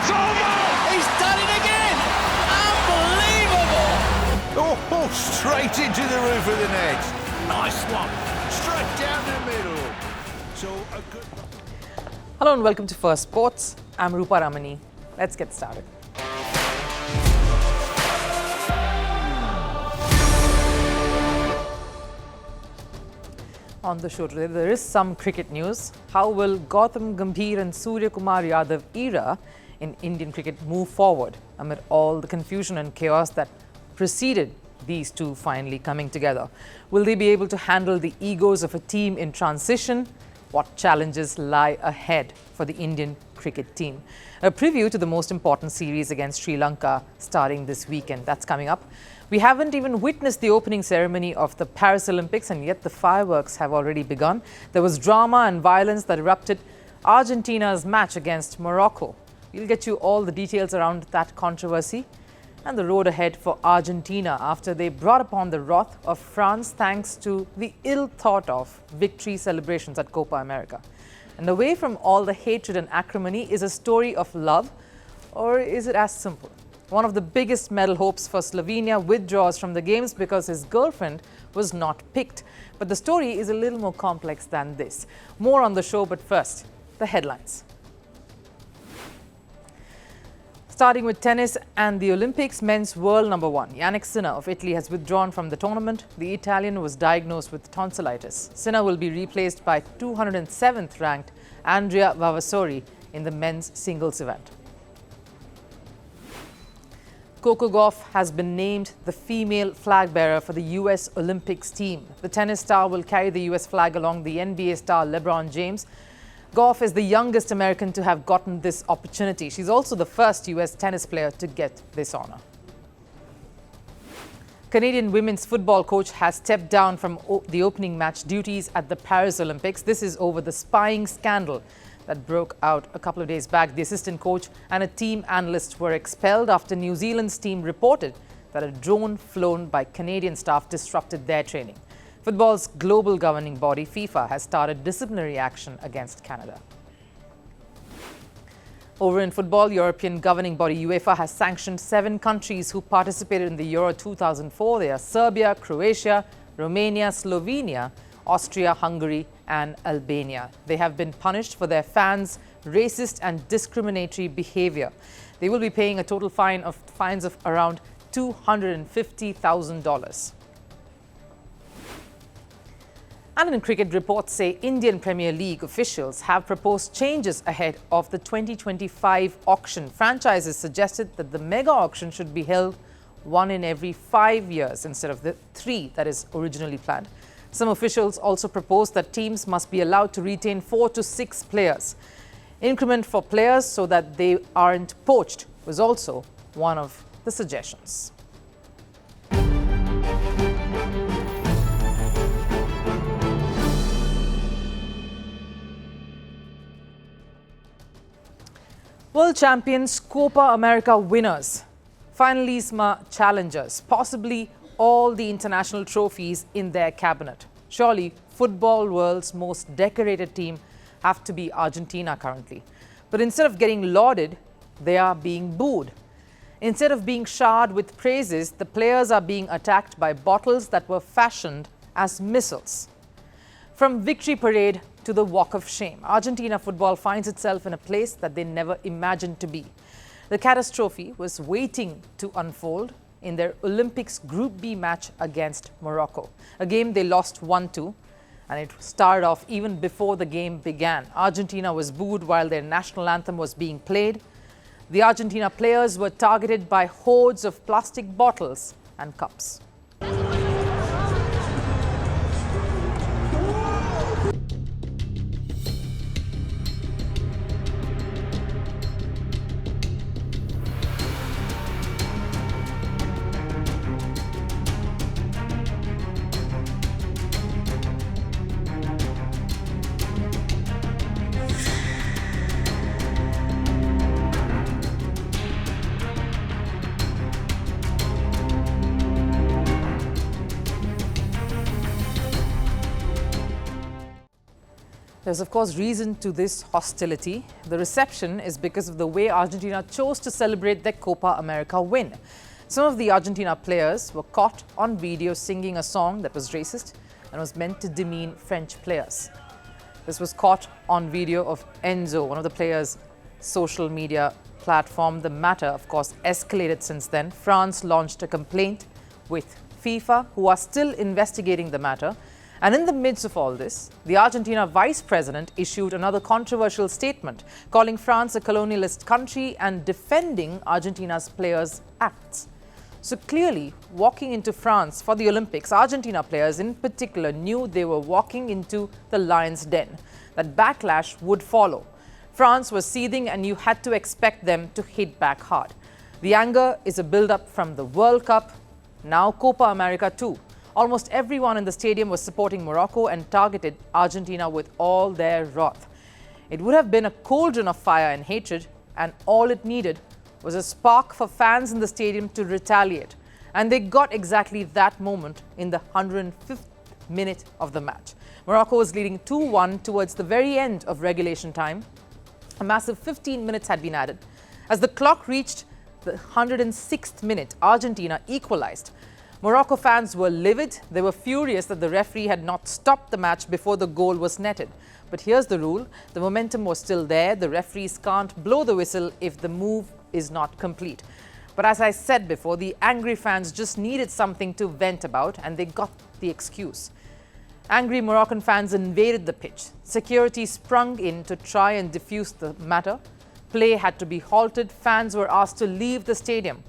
It's over! He's done it again! Unbelievable! Oh, straight into the roof of the net. Nice one. Straight down the middle. So a good... Hello and welcome to Firstpost. I'm Rupha Ramani. Let's get started. On the show today, there is some cricket news. How will Gautam Gambhir and Suryakumar Yadav era in Indian cricket move forward amid all the confusion and chaos that preceded these two finally coming together? Will they be able to handle the egos of a team in transition? What challenges lie ahead for the Indian cricket team? A preview to the most important series against Sri Lanka starting this weekend. That's coming up. We haven't even witnessed the opening ceremony of the Paris Olympics, and yet the fireworks have already begun. There was drama and violence that erupted Argentina's match against Morocco. We'll get you all the details around that controversy and the road ahead for Argentina after they brought upon the wrath of France thanks to the ill-thought-of victory celebrations at Copa America. And away from all the hatred and acrimony is a story of love, or is it as simple? One of the biggest medal hopes for Slovenia withdraws from the Games because his girlfriend was not picked. But the story is a little more complex than this. More on the show, but first, the headlines. Starting with tennis and the Olympics, men's world number one, Jannik Sinner of Italy has withdrawn from the tournament. The Italian was diagnosed with tonsillitis. Sinner will be replaced by 207th ranked Andrea Vavasori in the men's singles event. Coco Gauff has been named the female flag bearer for the US Olympics team. The tennis star will carry the US flag along the NBA star LeBron James. Gauff is the youngest American to have gotten this opportunity. She's also the first US tennis player to get this honor. Canadian women's football coach has stepped down from the opening match duties at the Paris Olympics. This is over the spying scandal that broke out a couple of days back. The assistant coach and a team analyst were expelled after New Zealand's team reported that a drone flown by Canadian staff disrupted their training. Football's global governing body, FIFA, has started disciplinary action against Canada. Over in football, European governing body UEFA has sanctioned 7 countries who participated in the Euro 2004. They are Serbia, Croatia, Romania, Slovenia, Austria, Hungary and Albania. They have been punished for their fans' racist and discriminatory behavior. They will be paying a total fines of around $250,000. And in cricket, reports say Indian Premier League officials have proposed changes ahead of the 2025 auction. Franchises suggested that the mega auction should be held one in every 5 years instead of the 3 that is originally planned. Some officials also proposed that teams must be allowed to retain 4 to 6 players. Increment for players so that they aren't poached was also one of the suggestions. World champions, Copa America winners, Finalisma challengers, possibly all the international trophies in their cabinet. Surely, football world's most decorated team have to be Argentina currently. But instead of getting lauded, they are being booed. Instead of being showered with praises, the players are being attacked by bottles that were fashioned as missiles. From victory parade to the walk of shame, Argentina football finds itself in a place that they never imagined to be. The catastrophe was waiting to unfold in their Olympics Group B match against Morocco, a game they lost 1-2, and it started off even before the game began. Argentina was booed while their national anthem was being played. The Argentina players were targeted by hordes of plastic bottles and cups. There's of course reason to this hostility. The reception is because of the way Argentina chose to celebrate their Copa America win. Some of the Argentina players were caught on video singing a song that was racist and was meant to demean French players. This was caught on video of Enzo, one of the players' social media platform. The matter, of course, escalated since then. France launched a complaint with FIFA, who are still investigating the matter. And in the midst of all this, the Argentina vice president issued another controversial statement, calling France a colonialist country and defending Argentina's players' acts. So clearly, walking into France for the Olympics, Argentina players in particular knew they were walking into the lion's den, that backlash would follow. France was seething and you had to expect them to hit back hard. The anger is a build-up from the World Cup, now Copa America too. Almost everyone in the stadium was supporting Morocco and targeted Argentina with all their wrath. It would have been a cauldron of fire and hatred, and all it needed was a spark for fans in the stadium to retaliate. And they got exactly that moment in the 105th minute of the match. Morocco was leading 2-1 towards the very end of regulation time. A massive 15 minutes had been added. As the clock reached the 106th minute, Argentina equalized. Morocco fans were livid. They were furious that the referee had not stopped the match before the goal was netted. But here's the rule. The momentum was still there. The referees can't blow the whistle if the move is not complete. But as I said before, the angry fans just needed something to vent about, and they got the excuse. Angry Moroccan fans invaded the pitch. Security sprung in to try and defuse the matter. Play had to be halted. Fans were asked to leave the stadium.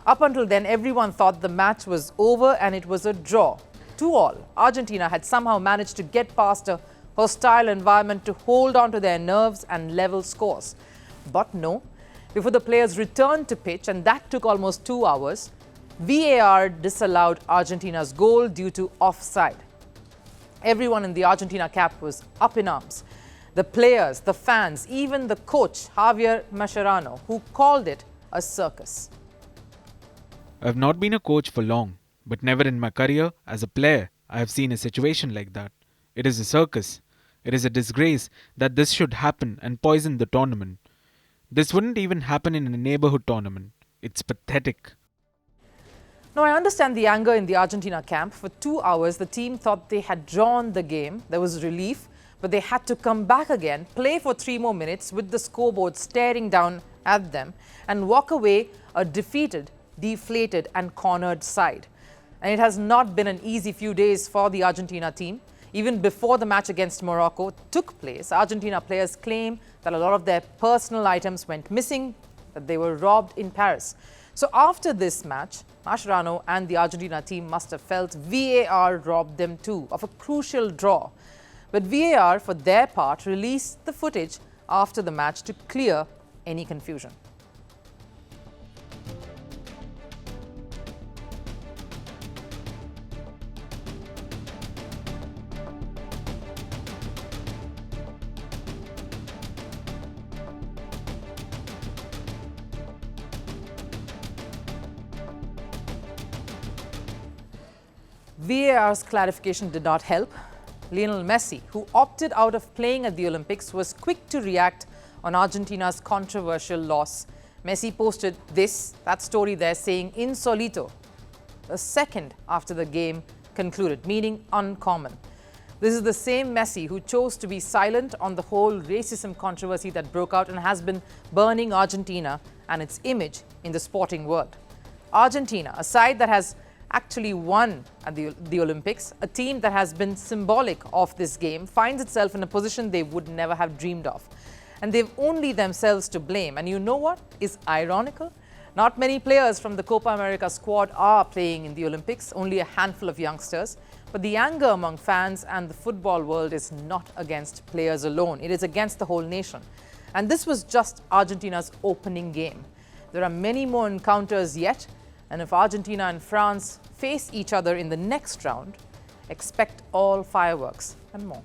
Up until then, everyone thought the match was over and it was a draw. 2-2, Argentina had somehow managed to get past a hostile environment to hold on to their nerves and level scores. But no, before the players returned to pitch, and that took almost 2 hours, VAR disallowed Argentina's goal due to offside. Everyone in the Argentina camp was up in arms. The players, the fans, even the coach, Javier Mascherano, who called it a circus. I have not been a coach for long, but never in my career as a player I have seen a situation like that. It is a circus. It is a disgrace that this should happen and poison the tournament. This wouldn't even happen in a neighborhood tournament. It's pathetic. Now, I understand the anger in the Argentina camp. For 2 hours, the team thought they had drawn the game. There was relief, but they had to come back again, play for 3 more minutes with the scoreboard staring down at them, and walk away a defeated, deflated and cornered side. And it has not been an easy few days for the Argentina team. Even before the match against Morocco took place, Argentina players claim that a lot of their personal items went missing, that they were robbed in Paris. So after this match, Mascherano and the Argentina team must have felt VAR robbed them too of a crucial draw. But VAR, for their part, released the footage after the match to clear any confusion. VAR's clarification did not help. Lionel Messi, who opted out of playing at the Olympics, was quick to react on Argentina's controversial loss. Messi posted that story there, saying insolito, a second after the game concluded, meaning uncommon. This is the same Messi who chose to be silent on the whole racism controversy that broke out and has been burning Argentina and its image in the sporting world. Argentina, a side that has actually won at the Olympics, a team that has been symbolic of this game, finds itself in a position they would never have dreamed of. And they've only themselves to blame. And you know what is ironical? Not many players from the Copa America squad are playing in the Olympics, only a handful of youngsters. But the anger among fans and the football world is not against players alone. It is against the whole nation. And this was just Argentina's opening game. There are many more encounters yet. And if Argentina and France face each other in the next round, expect all fireworks and more.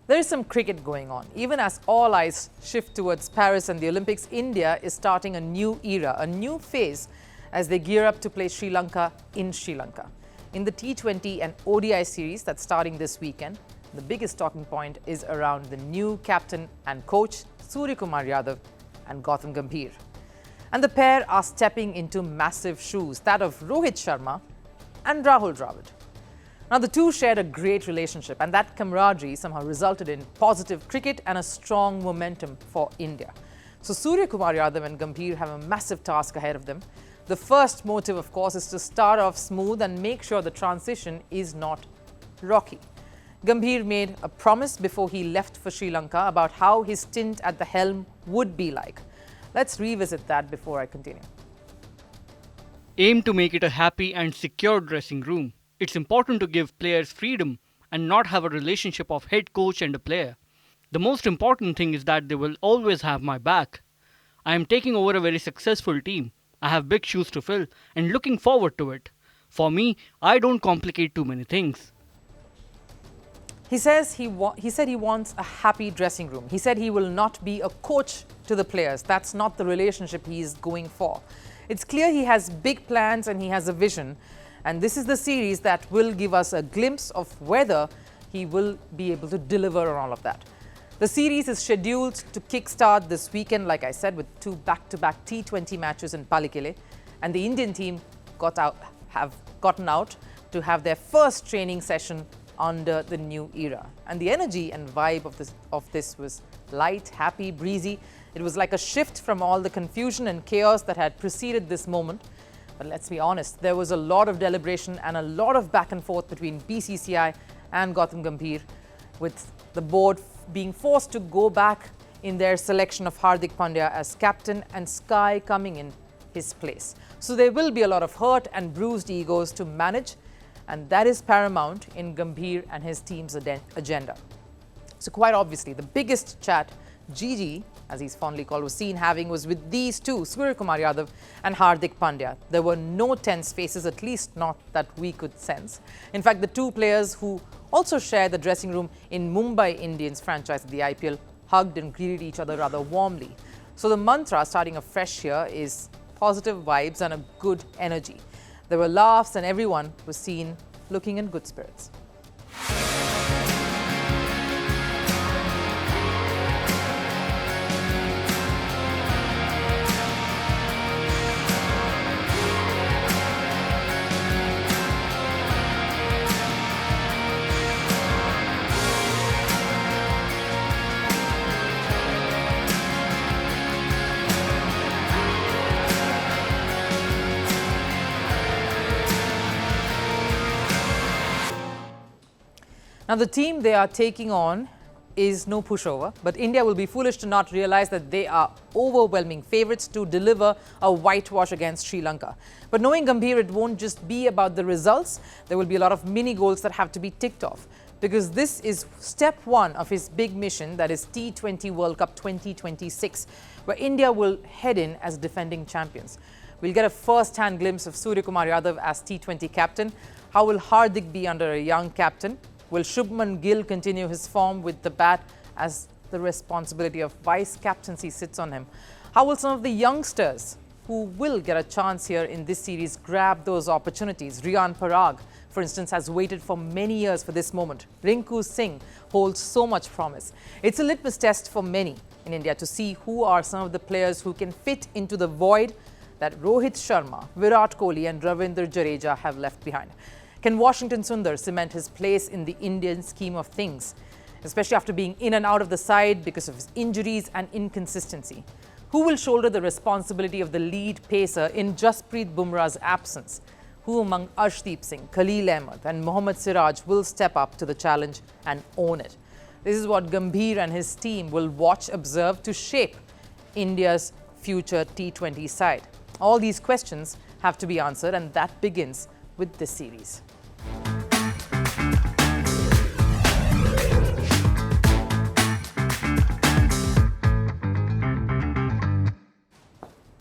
There there is some cricket going on. Even as all eyes shift towards Paris and the Olympics, India is starting a new era, a new phase as they gear up to play Sri Lanka in Sri Lanka. In the T20 and ODI series that's starting this weekend, the biggest talking point is around the new captain and coach, Suryakumar Yadav and Gautam Gambhir. And the pair are stepping into massive shoes, that of Rohit Sharma and Rahul Dravid. Now, the two shared a great relationship, and that camaraderie somehow resulted in positive cricket and a strong momentum for India. So, Suryakumar Yadav and Gambhir have a massive task ahead of them. The first motive, of course, is to start off smooth and make sure the transition is not rocky. Gambhir made a promise before he left for Sri Lanka about how his stint at the helm would be like. Let's revisit that before I continue. Aim to make it a happy and secure dressing room. It's important to give players freedom and not have a relationship of head coach and a player. The most important thing is that they will always have my back. I am taking over a very successful team. I have big shoes to fill and looking forward to it. For me, I don't complicate too many things. He said he wants a happy dressing room. He said he will not be a coach to the players. That's not the relationship he is going for. It's clear he has big plans and he has a vision. And this is the series that will give us a glimpse of whether he will be able to deliver on all of that. The series is scheduled to kickstart this weekend, like I said, with two back-to-back T20 matches in Palikele. And the Indian team have gotten out to have their first training session under the new era. And the energy and vibe of this was light, happy, breezy. It was like a shift from all the confusion and chaos that had preceded this moment. But let's be honest, there was a lot of deliberation and a lot of back and forth between BCCI and Gautam Gambhir, with the board being forced to go back in their selection of Hardik Pandya as captain and Sky coming in his place. So there will be a lot of hurt and bruised egos to manage, and that is paramount in Gambhir and his team's agenda. So quite obviously, the biggest chat Gigi, as he's fondly called, was seen having was with these two, Suryakumar Yadav and Hardik Pandya. There were no tense faces, at least not that we could sense. In fact, the two players who also share the dressing room in Mumbai Indians franchise of the IPL hugged and greeted each other rather warmly. So the mantra starting afresh here is positive vibes and a good energy. There were laughs and everyone was seen looking in good spirits. Now, the team they are taking on is no pushover, but India will be foolish to not realize that they are overwhelming favourites to deliver a whitewash against Sri Lanka. But knowing Gambhir, it won't just be about the results. There will be a lot of mini goals that have to be ticked off, because this is step one of his big mission, that is T20 World Cup 2026, where India will head in as defending champions. We'll get a first-hand glimpse of Suryakumar Yadav as T20 captain. How will Hardik be under a young captain? Will Shubman Gill continue his form with the bat as the responsibility of vice captaincy sits on him? How will some of the youngsters who will get a chance here in this series grab those opportunities? Riyan Parag, for instance, has waited for many years for this moment. Rinku Singh holds so much promise. It's a litmus test for many in India to see who are some of the players who can fit into the void that Rohit Sharma, Virat Kohli and Ravindra Jadeja have left behind. Can Washington Sundar cement his place in the Indian scheme of things, especially after being in and out of the side because of his injuries and inconsistency? Who will shoulder the responsibility of the lead pacer in Jasprit Bumrah's absence? Who among Arshdeep Singh, Khalil Ahmed and Mohammad Siraj will step up to the challenge and own it? This is what Gambhir and his team will watch, observe to shape India's future T20 side. All these questions have to be answered, and that begins with this series.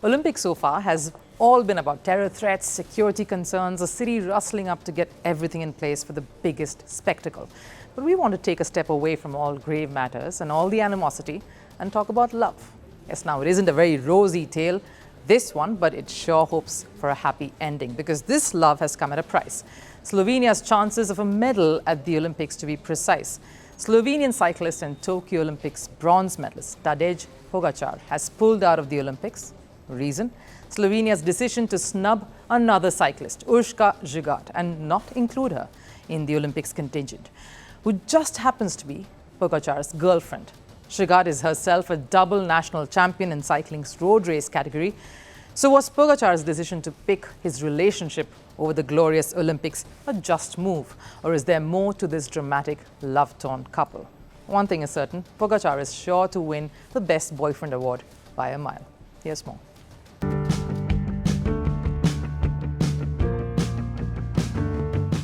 Olympic so far has all been about terror threats, security concerns, a city rustling up to get everything in place for the biggest spectacle. But we want to take a step away from all grave matters and all the animosity and talk about love. Yes, now it isn't a very rosy tale, this one, but it sure hopes for a happy ending because this love has come at a price. Slovenia's chances of a medal at the Olympics, to be precise. Slovenian cyclist and Tokyo Olympics bronze medalist Tadej Pogacar has pulled out of the Olympics. Reason? Slovenia's decision to snub another cyclist, Urska Zigart, and not include her in the Olympics contingent, who just happens to be Pogacar's girlfriend. Zigart is herself a double national champion in cycling's road race category. So was Pogacar's decision to pick his relationship over the glorious Olympics a just move? Or is there more to this dramatic, love-torn couple? One thing is certain, Pogacar is sure to win the Best Boyfriend award by a mile. Here's more.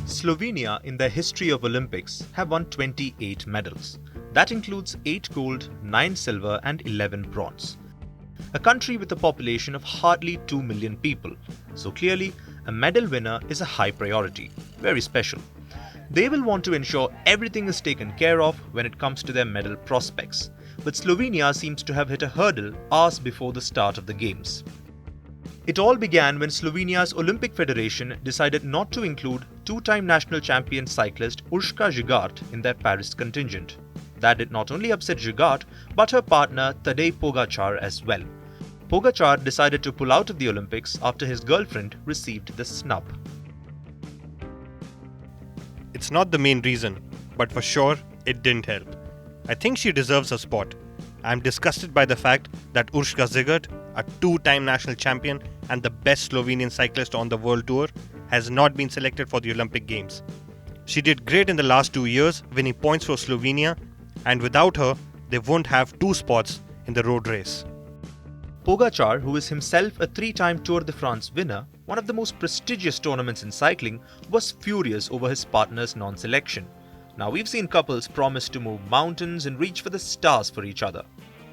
Slovenia, in their history of Olympics, have won 28 medals. That includes 8 gold, 9 silver and 11 bronze. A country with a population of hardly 2 million people. So clearly, a medal winner is a high priority, very special. They will want to ensure everything is taken care of when it comes to their medal prospects. But Slovenia seems to have hit a hurdle hours before the start of the Games. It all began when Slovenia's Olympic Federation decided not to include two-time national champion cyclist Urska Zigart in their Paris contingent. That did not only upset Zigart, but her partner Tadej Pogacar as well. Pogacar decided to pull out of the Olympics after his girlfriend received the snub. It's not the main reason, but for sure, it didn't help. I think she deserves a spot. I'm disgusted by the fact that Urska Zigart, a two-time national champion and the best Slovenian cyclist on the world tour, has not been selected for the Olympic Games. She did great in the last 2 years, winning points for Slovenia, and without her, they won't have 2 spots in the road race. Pogacar, who is himself a 3-time Tour de France winner, one of the most prestigious tournaments in cycling, was furious over his partner's non-selection. Now, we've seen couples promise to move mountains and reach for the stars for each other.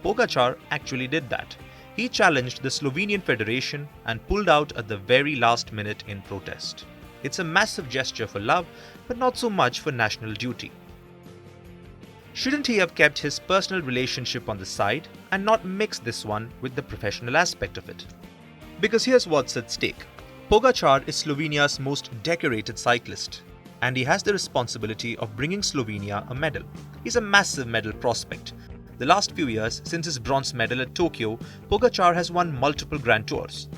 Pogacar actually did that. He challenged the Slovenian Federation and pulled out at the very last minute in protest. It's a massive gesture for love, but not so much for national duty. Shouldn't he have kept his personal relationship on the side and not mixed this one with the professional aspect of it? Because here's what's at stake. Pogacar is Slovenia's most decorated cyclist, and he has the responsibility of bringing Slovenia a medal. He's a massive medal prospect. The last few years, since his bronze medal at Tokyo, Pogacar has won multiple Grand Tours.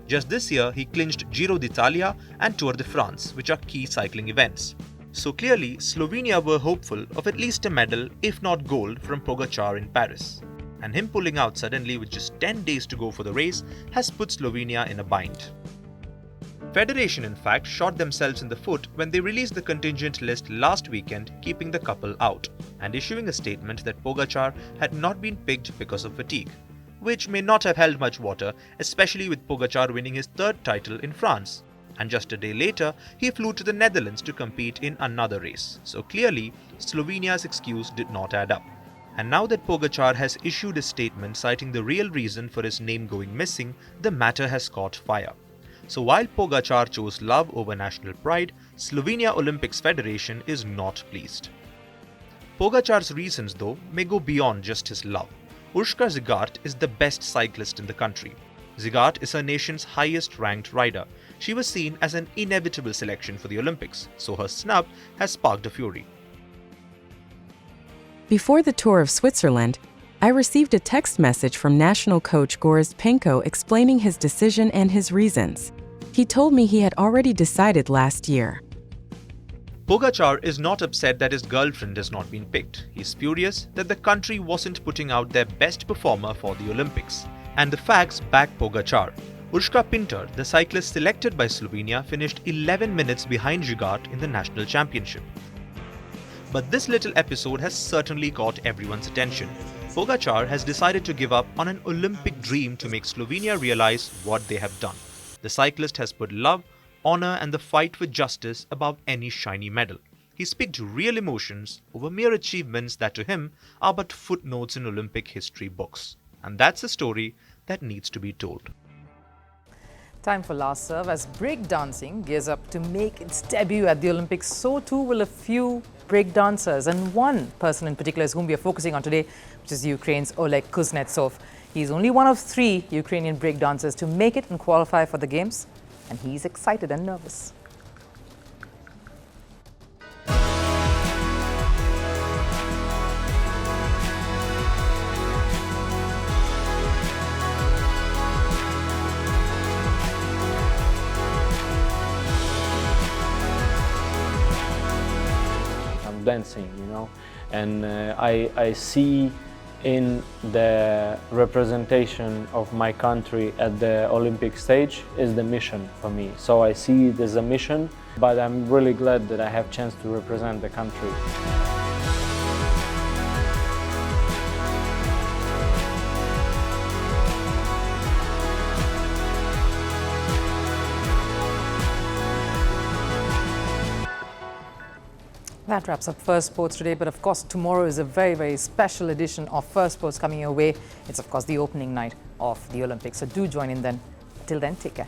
Just this year, he clinched Giro d'Italia and Tour de France, which are key cycling events. So clearly, Slovenia were hopeful of at least a medal, if not gold, from Pogacar in Paris. And him pulling out suddenly with just 10 days to go for the race has put Slovenia in a bind. Federation, in fact, shot themselves in the foot when they released the contingent list last weekend, keeping the couple out, and issuing a statement that Pogacar had not been picked because of fatigue, which may not have held much water, especially with Pogacar winning his 3rd title in France. And just a day later, he flew to the Netherlands to compete in another race. So clearly, Slovenia's excuse did not add up. And now that Pogacar has issued a statement citing the real reason for his name going missing, the matter has caught fire. So while Pogacar chose love over national pride, Slovenia Olympics Federation is not pleased. Pogacar's reasons, though, may go beyond just his love. Urska Zigart is the best cyclist in the country. Zigart is her nation's highest-ranked rider. She was seen as an inevitable selection for the Olympics, so her snub has sparked a fury. Before the tour of Switzerland, I received a text message from national coach Gorazd Penko explaining his decision and his reasons. He told me he had already decided last year. Pogacar is not upset that his girlfriend has not been picked. He's furious that the country wasn't putting out their best performer for the Olympics. And the facts back Pogacar. Urska Pinter, the cyclist selected by Slovenia, finished 11 minutes behind Zigart in the national championship. But this little episode has certainly caught everyone's attention. Pogacar has decided to give up on an Olympic dream to make Slovenia realize what they have done. The cyclist has put love, honor and the fight for justice above any shiny medal. He's picked real emotions over mere achievements that to him are but footnotes in Olympic history books. And that's a story that needs to be told. Time for last serve. As breakdancing gears up to make its debut at the Olympics, so too will a few breakdancers. And one person in particular is whom we are focusing on today, which is Ukraine's Oleg Kuznetsov. He's only one of 3 Ukrainian breakdancers to make it and qualify for the Games, and he's excited and nervous. Dancing, you know, and I see in the representation of my country at the Olympic stage is the mission for me. So I see it as a mission, but I'm really glad that I have a chance to represent the country. That wraps up Firstpost today, but of course tomorrow is a very, very special edition of Firstpost coming your way. It's of course the opening night of the Olympics, so do join in then. Till then, take care.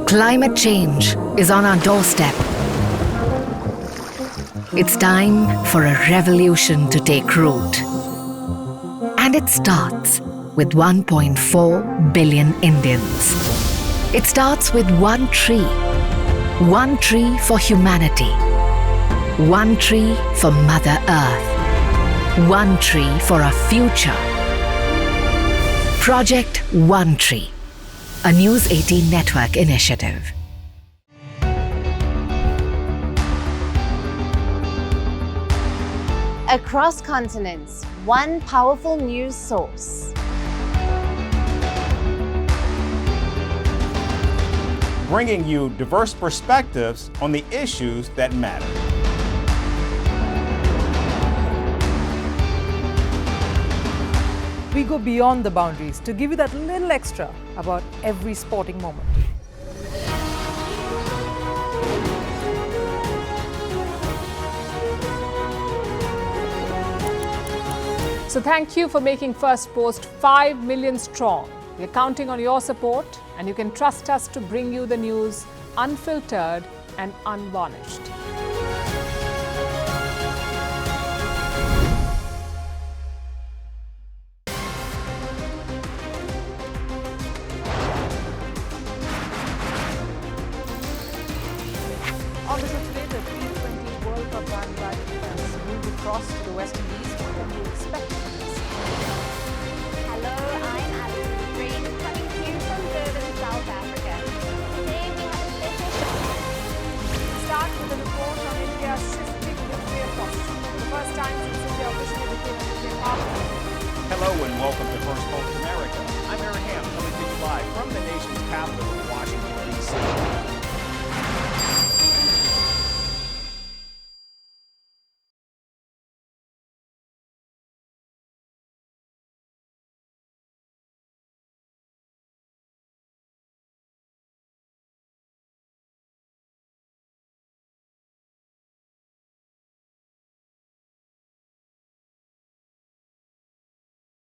Climate change is on our doorstep. It's time for a revolution to take root. And it starts with 1.4 billion Indians. It starts with one tree for humanity, one tree for Mother Earth, one tree for our future. Project One Tree, a News 18 network initiative. Across continents, one powerful news source. Bringing you diverse perspectives on the issues that matter. We go beyond the boundaries to give you that little extra about every sporting moment. So thank you for making Firstpost 5 million strong. We're counting on your support, and you can trust us to bring you the news unfiltered and unvarnished. On the show today, the T20 World Cup bandwagon fans move across to the West Indies. What can you expect from this? Hello, I'm Alison Green, coming to you from Durban, South Africa. Today we have a special show. Start with a report on India's shifting nuclear posture. The first time since India officially became a nuclear power. Hello and welcome to Firstpost America. I'm Aaron Ham, coming to you live from the nation's capital in Washington.